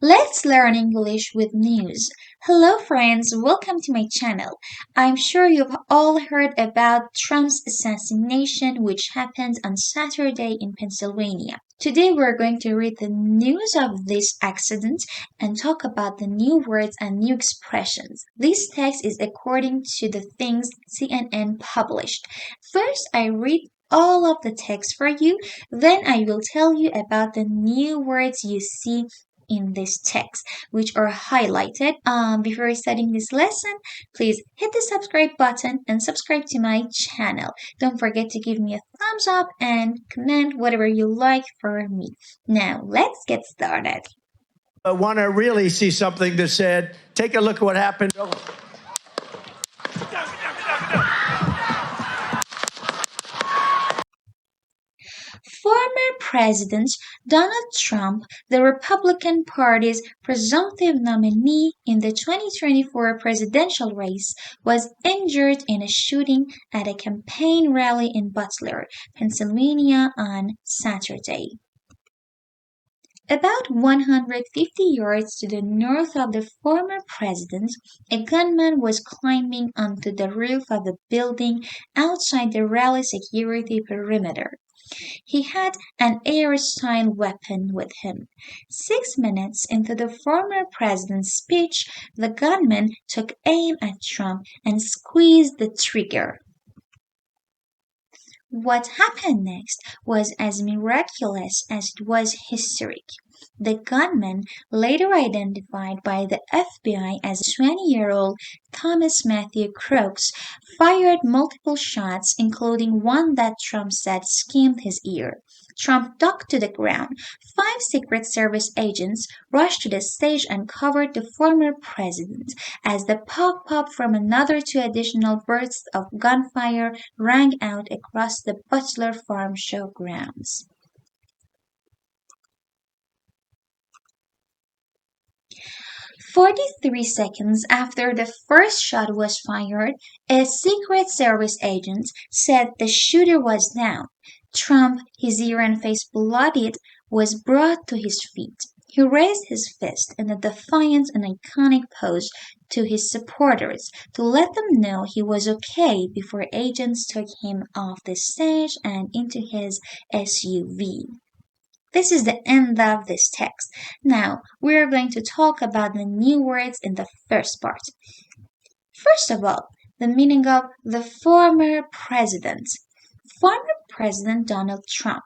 Let's learn English with news. Hello, friends, welcome to my channel. I'm sure you've all heard about Trump's assassination, which happened on Saturday in Pennsylvania. Today, we're going to read the news of this accident and talk about the new words and new expressions. This text is according to the things CNN published. First, I read all of the text for you, then I will tell you about the new words you see in this text, which are highlighted. Before starting this lesson, please hit the subscribe button and subscribe to my channel. Don't forget to give me a thumbs up and comment whatever you like for me. Now, let's get started. I want to really see something that said, take a look at what happened. Former President Donald Trump, the Republican Party's presumptive nominee in the 2024 presidential race, was injured in a shooting at a campaign rally in Butler, Pennsylvania on Saturday. About 150 yards to the north of the former president, a gunman was climbing onto the roof of a building outside the rally security perimeter. He had an air-style weapon with him. 6 minutes into the former president's speech, the gunman took aim at Trump and squeezed the trigger. What happened next was as miraculous as it was historic. The gunman, later identified by the FBI as 20-year-old Thomas Matthew Crooks, fired multiple shots, including one that Trump said skimmed his ear. Trump ducked to the ground. 5 Secret Service agents rushed to the stage and covered the former president as the pop from another 2 additional bursts of gunfire rang out across the Butler Farm Show grounds. 43 seconds after the first shot was fired, a Secret Service agent said the shooter was down. Trump, his ear and face bloodied, was brought to his feet. He raised his fist in a defiant and iconic pose to his supporters to let them know he was okay before agents took him off the stage and into his SUV. This is the end of this text. Now, we are going to talk about the new words in the first part. First of all, the meaning of the former president. Former President Donald Trump.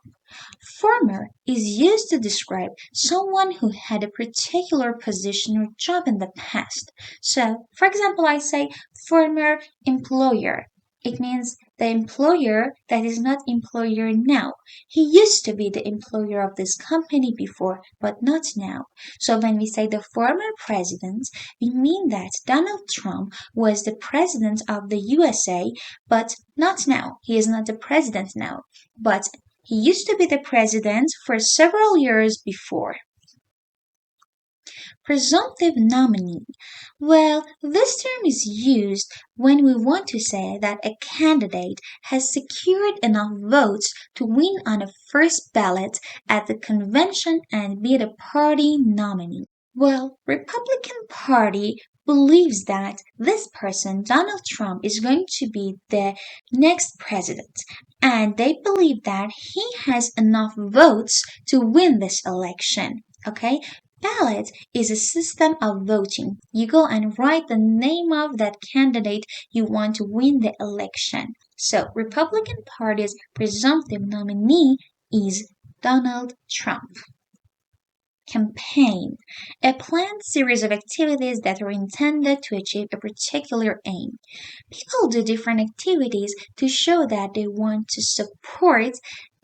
Former is used to describe someone who had a particular position or job in the past. So, for example, I say former employer. It means the employer that is not employer now. He used to be the employer of this company before, but not now. So when we say the former president, we mean that Donald Trump was the president of the USA, but not now. He is not the president now, but he used to be the president for several years before. Presumptive nominee. Well, this term is used when we want to say that a candidate has secured enough votes to win on a first ballot at the convention and be the party nominee. Well, Republican Party believes that this person, Donald Trump, is going to be the next president, and they believe that he has enough votes to win this election. Okay, ballot is a system of voting. You go and write the name of that candidate you want to win the election. So, Republican Party's presumptive nominee is Donald Trump. Campaign. A planned series of activities that are intended to achieve a particular aim. People do different activities to show that they want to support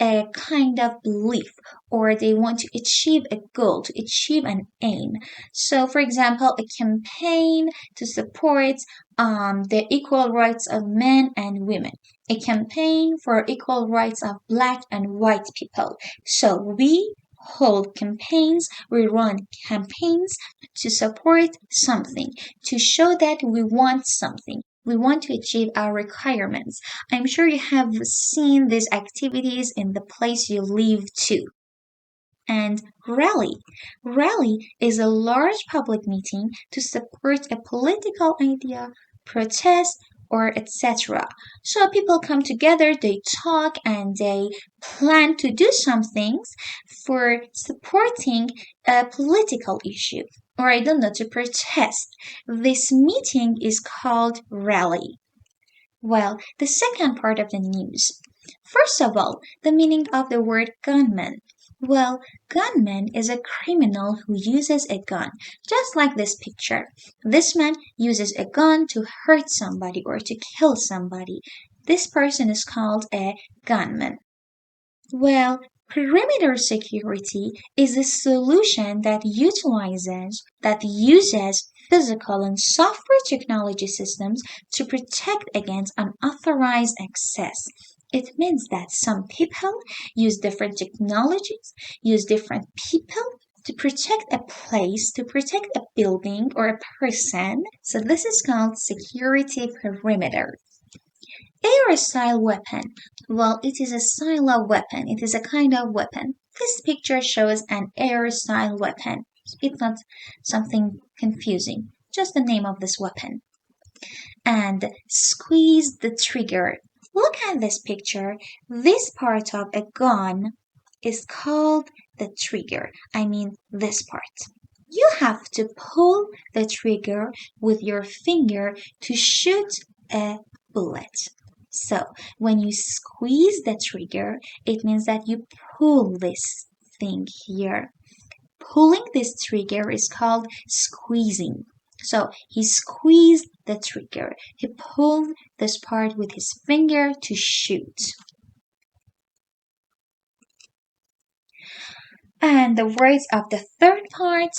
a kind of belief or they want to achieve a goal, to achieve an aim. So, for example, a campaign to support the equal rights of men and women, a campaign for equal rights of black and white people. So, we hold campaigns, we run campaigns to support something, to show that we want something. We want to achieve our requirements. I'm sure you have seen these activities in the place you live too. and rally. Rally is a large public meeting to support a political idea, protest, or etc. So people come together, they talk, and they plan to do some things for supporting a political issue, or I don't know, to protest. This meeting is called rally. Well, the second part of the news. First of all, the meaning of the word gunman. Well, gunman is a criminal who uses a gun, just like this picture. This man uses a gun to hurt somebody or to kill somebody. This person is called a gunman. Well, perimeter security is a solution that uses physical and software technology systems to protect against unauthorized access. It means that some people use different technologies, use different people to protect a place, to protect a building or a person. So this is called security perimeter. Aerosol weapon. Well, it is a silo weapon. It is a kind of weapon. This picture shows an aerosol weapon. It's not something confusing, just the name of this weapon. And squeeze the trigger. Look at this picture. This part of a gun is called the trigger. I mean, this part. You have to pull the trigger with your finger to shoot a bullet. So, when you squeeze the trigger, it means that you pull this thing here. Pulling this trigger is called squeezing. So, he squeezed the trigger. He pulled this part with his finger to shoot. And the words of the third part.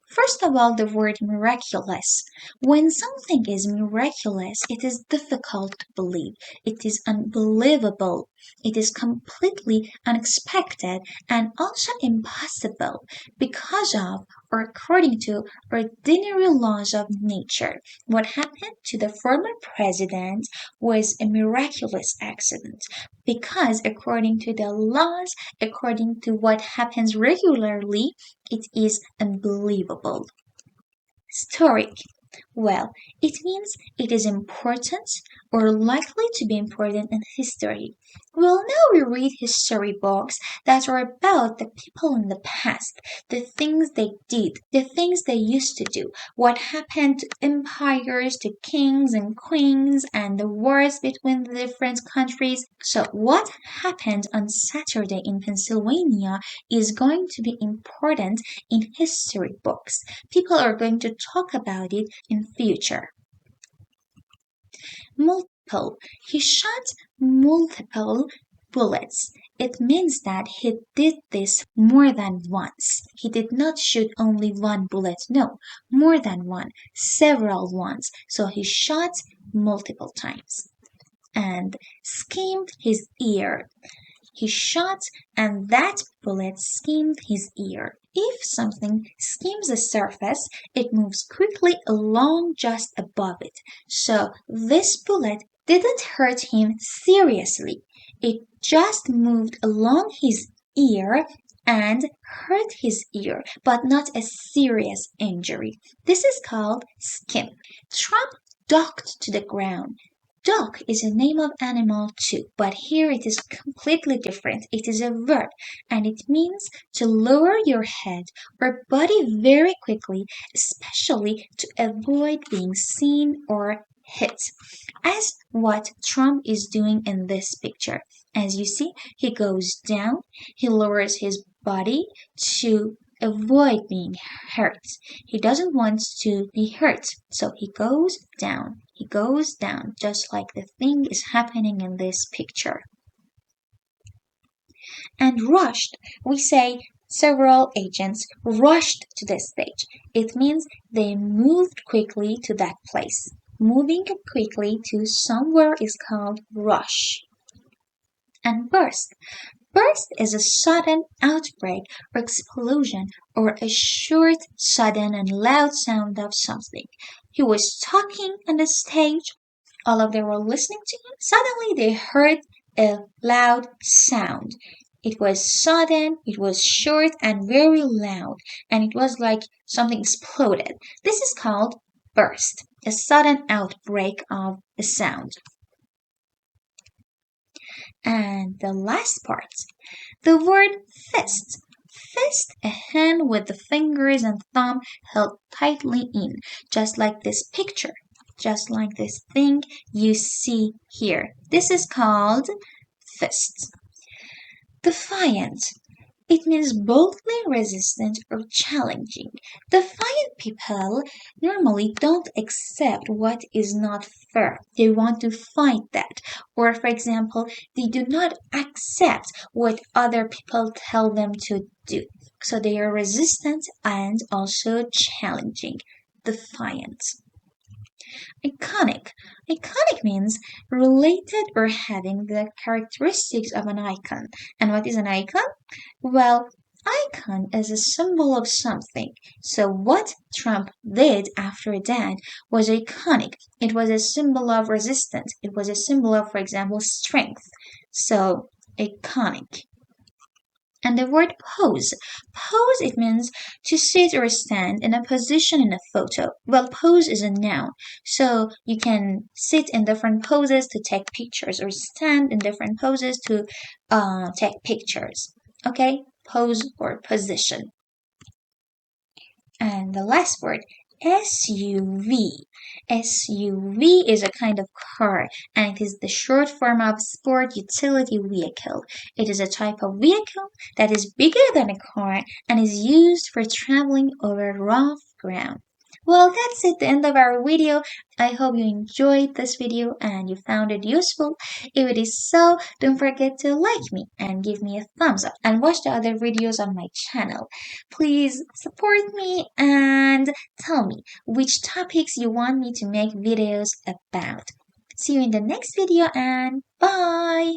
First of all, the word miraculous. When something is miraculous, it is difficult to believe. It is unbelievable. It is completely unexpected and also impossible because of or according to ordinary laws of nature. What happened to the former president was a miraculous accident because according to the laws, according to what happens regularly, it is unbelievable. Historic. Well, it means it is important or likely to be important in history. Well, now we read history books that are about the people in the past, the things they did, the things they used to do, what happened to empires, to kings and queens, and the wars between the different countries. So, what happened on Saturday in Pennsylvania is going to be important in history books. People are going to talk about it in future. Multiple. He shot multiple bullets. It means that he did this more than once. He did not shoot only one bullet, no, more than one, several ones. So he shot multiple times and skimmed his ear. He shot and that bullet skimmed his ear. If something skims a surface, it moves quickly along just above it. So this bullet didn't hurt him seriously. It just moved along his ear and hurt his ear, but not a serious injury. This is called skim. Trump ducked to the ground. Duck is a name of animal too, but here it is completely different. It is a verb and it means to lower your head or body very quickly, especially to avoid being seen or hit. As what Trump is doing in this picture. As you see, he goes down, he lowers his body to avoid being hurt. He doesn't want to be hurt, so he goes down. He goes down, just like the thing is happening in this picture. And rushed, we say several agents rushed to the stage. It means they moved quickly to that place. Moving quickly to somewhere is called rush. And burst. Burst is a sudden outbreak or explosion or a short, sudden, and loud sound of something. He was talking on the stage. All of them were listening to him. Suddenly they heard a loud sound. It was sudden, it was short and very loud, and it was like something exploded. This is called burst, a sudden outbreak of a sound. And the last part, the word fist. Fist, a hand with the fingers and thumb held tightly in, just like this picture, just like this thing you see here. This is called fist. Defiant. It means boldly resistant or challenging. Defiant people normally don't accept what is not fair. They want to fight that. Or, for example, they do not accept what other people tell them to do. So they are resistant and also challenging. Defiant. Iconic. Iconic means related or having the characteristics of an icon. And what is an icon? Well, icon is a symbol of something. So what Trump did after that was iconic. It was a symbol of resistance. It was a symbol of, for example, strength. So iconic. And the word pose. Pose, it means to sit or stand in a position in a photo. Well, pose is a noun. So you can sit in different poses to take pictures or stand in different poses to take pictures. Okay? Pose or position. And the last word, SUV. SUV is a kind of car and it is the short form of sport utility vehicle. It is a type of vehicle that is bigger than a car and is used for traveling over rough ground. Well, that's it, the end of our video. I hope you enjoyed this video and you found it useful. If it is so, don't forget to like me and give me a thumbs up and watch the other videos on my channel. Please support me and tell me which topics you want me to make videos about. See you in the next video and bye!